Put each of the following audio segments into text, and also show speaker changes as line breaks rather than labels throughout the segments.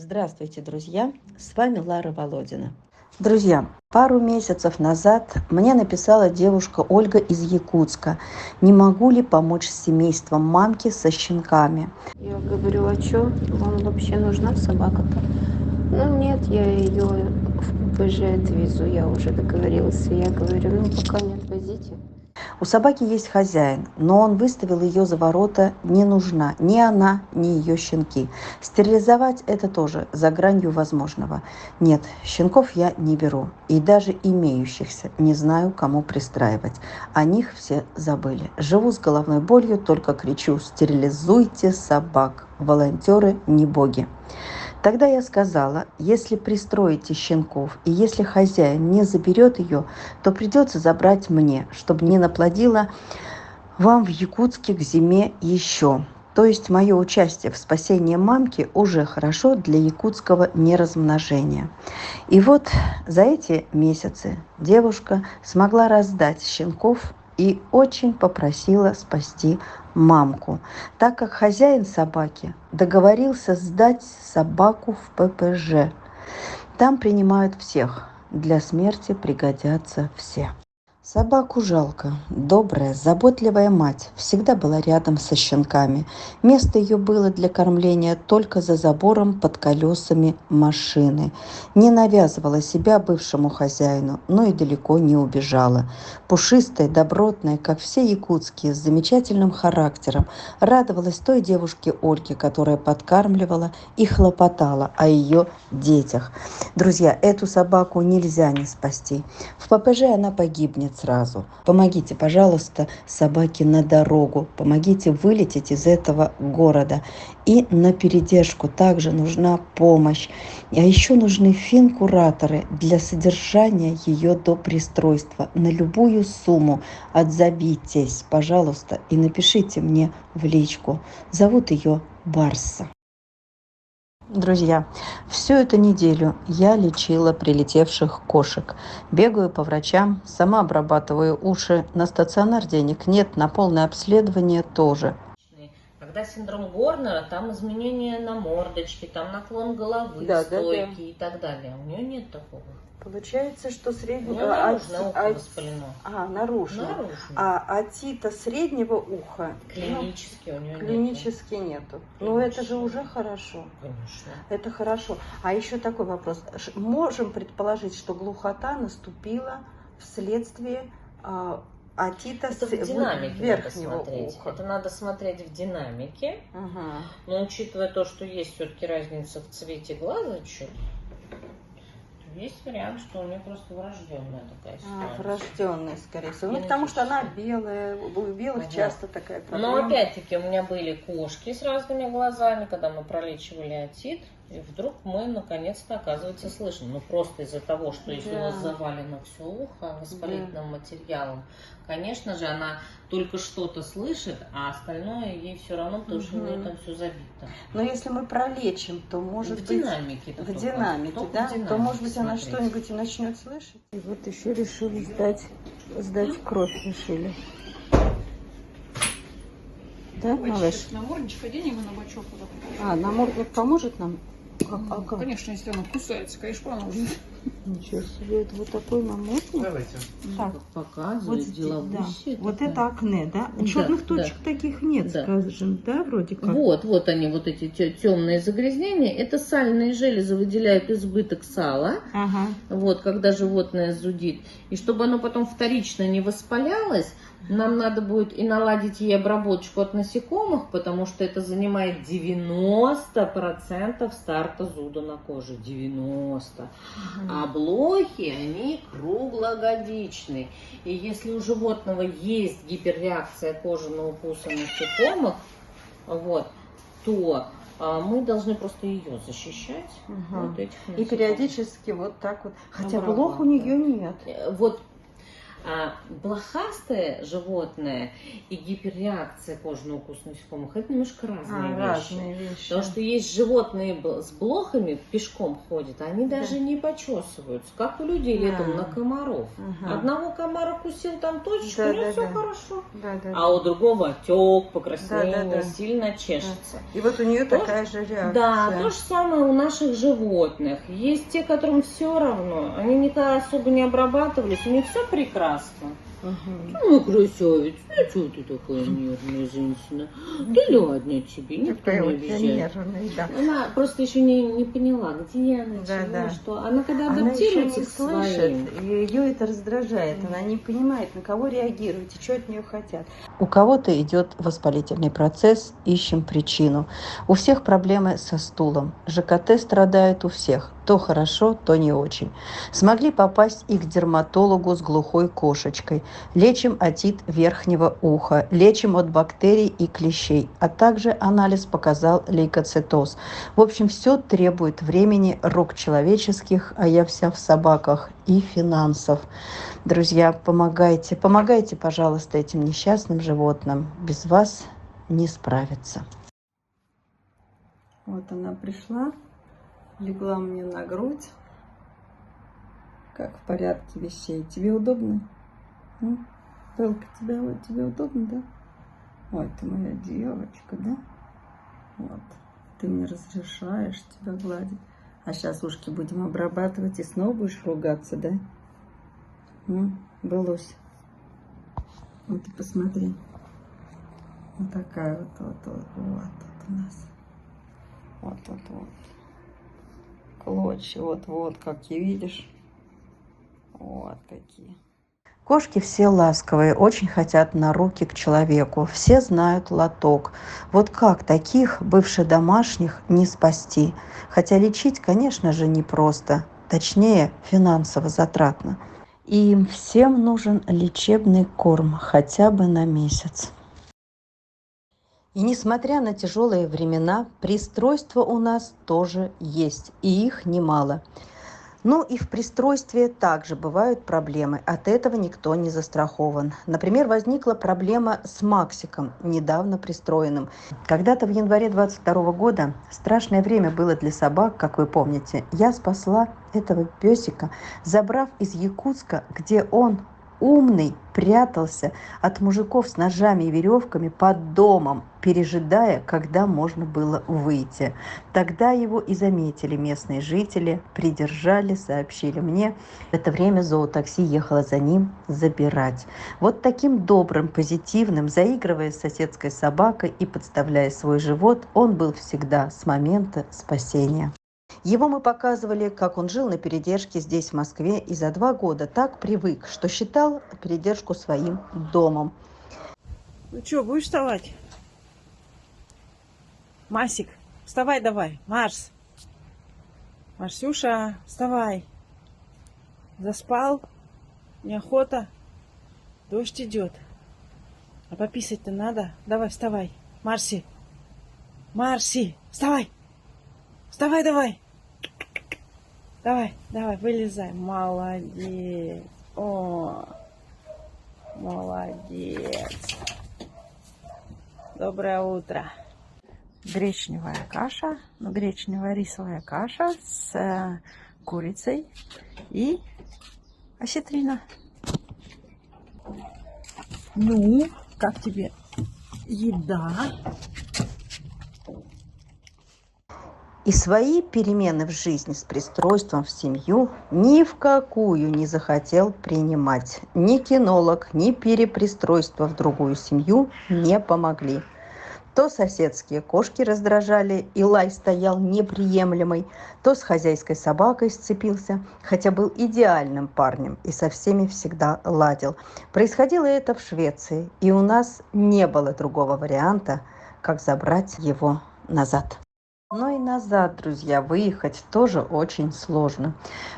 Здравствуйте, друзья! С вами Лара Володина. Друзья, пару месяцев назад мне написала девушка Ольга из Якутска. Не могу ли помочь семействам мамки со щенками?
Я говорю, а что, вам вообще нужна собака-то? Ну нет, я ее в ППЖ отвезу, я уже договорился. Я говорю, ну пока не отвозите.
У собаки есть хозяин, но он выставил ее за ворота, не нужна ни она, ни ее щенки. Стерилизовать это тоже за гранью возможного. Нет, щенков я не беру, и даже имеющихся не знаю, кому пристраивать. О них все забыли. Живу с головной болью, только кричу: стерилизуйте собак, волонтеры не боги. Тогда я сказала, если пристроите щенков и если хозяин не заберет ее, то придется забрать мне, чтобы не наплодила вам в Якутске к зиме еще. То есть мое участие в спасении мамки уже хорошо для якутского неразмножения. И вот за эти месяцы девушка смогла раздать щенков и очень попросила спасти мамку, так как хозяин собаки договорился сдать собаку в ППЖ. Там принимают всех, для смерти пригодятся все. Собаку жалко. Добрая, заботливая мать всегда была рядом со щенками. Место ее было для кормления только за забором под колесами машины. Не навязывала себя бывшему хозяину, но и далеко не убежала. Пушистая, добротная, как все якутские, с замечательным характером, радовалась той девушке Ольге, которая подкармливала и хлопотала о ее детях. Друзья, эту собаку нельзя не спасти. В ППЖ она погибнет сразу. Помогите, пожалуйста, собаке на дорогу. Помогите вылететь из этого города. И на передержку также нужна помощь. А еще нужны фин-кураторы для содержания ее до пристройства. На любую сумму отзовитесь, пожалуйста, и напишите мне в личку. Зовут ее Барса. Друзья, всю эту неделю я лечила прилетевших кошек. Бегаю по врачам, сама обрабатываю уши. На стационар денег нет, на полное обследование тоже.
Когда синдром Горнера, там изменения на мордочке, там наклон головы, стойки и так далее. У нее нет такого.
Получается, что среднее...
наружное ухо воспалено.
Наружное. А отита среднего уха?
Клинически у нее
клинически нету. Ну, это же уже хорошо.
Конечно.
Это хорошо. А еще такой вопрос. Можем предположить, что глухота наступила вследствие отита верхнего уха?
Это надо смотреть в динамике. Но учитывая то, что есть все-таки разница в цвете глаза чуть, есть вариант, что у нее просто врожденная такая ситуация.
Врожденная, скорее всего. Ну, потому что она белая, у белых часто такая проблема.
Но опять-таки у меня были кошки с разными глазами, когда мы пролечивали отит, и вдруг мы наконец-то, оказывается, слышим. Ну, просто из-за того, что если у вас завалено все ухо воспалительным материалом, конечно же, она только что-то слышит, а остальное ей все равно, потому что у нее там все забито.
Но если мы пролечим, то может быть...
В динамике,
да? То, может быть, она что-нибудь и начнет слышать. И вот еще решили сдать кровь, решили. Да, малыш?
Намордничек одень его на бочок.
Намордник поможет нам?
Конечно, если она кусается, конечно, поможет.
Ничего себе, это вот такой намордник.
Давайте.
Так,
показывает
вот
деловущие.
Да. Вот это акне, да? Черных точек таких нет, скажем, да, вроде как?
Вот они, вот эти темные загрязнения. Это сальные железы выделяют избыток сала, вот, когда животное зудит. И чтобы оно потом вторично не воспалялось, нам надо будет и наладить ей обработку от насекомых, потому что это занимает 90% старта зуда на коже. 90%. А блохи, они круглогодичные. И если у животного есть гиперреакция кожи на укусы насекомых, вот, то мы должны просто ее защищать. Вот этих
и периодически вот так вот. Хотя блох у нее нет.
Вот А блохастое животное и гиперреакция кожи на укус насекомых — это немножко разные вещи.
Разные вещи.
Потому что есть животные с блохами, пешком ходят, они даже не почесываются, как у людей летом на комаров. Одного комара кусил там точечку, у него все хорошо. А у другого отек, покраснение, сильно чешется.
И вот у нее такая же реакция.
Да, то же самое у наших животных. Есть те, которым все равно, они никогда особо не обрабатывались, у них все прекрасно. Ну, красавец, ну что ты такая нервная женщина? Да ладно тебе, никто не обижает. Она просто еще не поняла, где она, чего, что. Она когда адаптируется к своим.
Ее это раздражает, она не понимает, на кого реагировать и что от нее хотят. У кого-то идет воспалительный процесс, ищем причину. У всех проблемы со стулом. ЖКТ страдает у всех. То хорошо, то не очень. Смогли попасть и к дерматологу с глухой кошечкой. Лечим отит верхнего уха, лечим от бактерий и клещей, а также анализ показал лейкоцитоз. В общем, все требует времени, рук человеческих, а я вся в собаках, и финансов. Друзья, помогайте, пожалуйста, этим несчастным животным. Без вас не справиться. Вот она пришла. Легла мне на грудь, как в порядке вещей. Тебе удобно? Пылка, тебе удобно, да? Ой, ты моя девочка, да? Вот. Ты мне разрешаешь тебя гладить. А сейчас ушки будем обрабатывать и снова будешь ругаться, да? Былось. Вот ты посмотри. Вот такая вот у нас. Вот. Клочья, вот какие, видишь? Вот какие. Кошки все ласковые, очень хотят на руки к человеку. Все знают лоток. Вот как таких бывших домашних не спасти? Хотя лечить, конечно же, непросто. Точнее, финансово затратно. И им всем нужен лечебный корм хотя бы на месяц. И несмотря на тяжелые времена, пристройства у нас тоже есть, и их немало. Ну и в пристройстве также бывают проблемы, от этого никто не застрахован. Например, возникла проблема с Максиком, недавно пристроенным. Когда-то в январе 22 года, страшное время было для собак, как вы помните, я спасла этого песика, забрав из Якутска, где он, умный, прятался от мужиков с ножами и веревками под домом, пережидая, когда можно было выйти. Тогда его и заметили местные жители, придержали, сообщили мне. В это время зоотакси ехало за ним забирать. Вот таким добрым, позитивным, заигрывая с соседской собакой и подставляя свой живот, он был всегда с момента спасения. Его мы показывали, как он жил на передержке здесь, в Москве, и за 2 года так привык, что считал передержку своим домом.
Ну что, будешь вставать? Масик, вставай давай. Марс. Марсюша, вставай. Заспал? Неохота? Дождь идет. А пописать-то надо? Давай, вставай. Марси. Марси, вставай. Вставай давай. Давай, вылезай. Молодец. О, молодец. Доброе утро. Гречневая каша, гречневая рисовая каша с курицей и осетрина. Ну, как тебе еда?
И свои перемены в жизни с пристройством в семью ни в какую не захотел принимать. Ни кинолог, ни перепристройство в другую семью не помогли. То соседские кошки раздражали, и лай стоял неприемлемый, то с хозяйской собакой сцепился, хотя был идеальным парнем и со всеми всегда ладил. Происходило это в Швеции, и у нас не было другого варианта, как забрать его назад. Но и назад, друзья, выехать тоже очень сложно.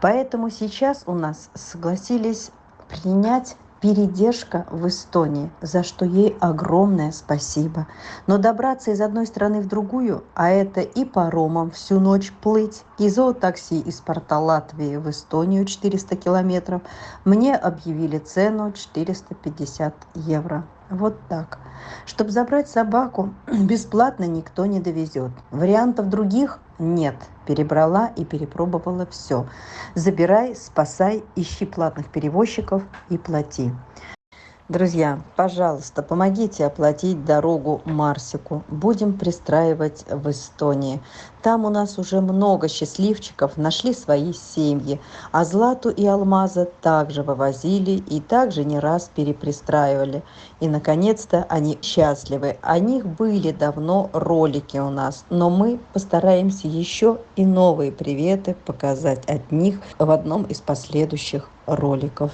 Поэтому сейчас у нас согласились принять передержка в Эстонии, за что ей огромное спасибо. Но добраться из одной страны в другую, а это и паромом всю ночь плыть, и зоотакси из порта Латвии в Эстонию 400 километров, мне объявили цену 450 евро. Вот так. Чтобы забрать собаку, бесплатно никто не довезет. Вариантов других нет. Перебрала и перепробовала все. Забирай, спасай, ищи платных перевозчиков и плати. Друзья, пожалуйста, помогите оплатить дорогу Марсику. Будем пристраивать в Эстонии. Там у нас уже много счастливчиков нашли свои семьи. А Злату и Алмаза также вывозили и также не раз перепристраивали. И, наконец-то, они счастливы. О них были давно ролики у нас. Но мы постараемся еще и новые приветы показать от них в одном из последующих роликов.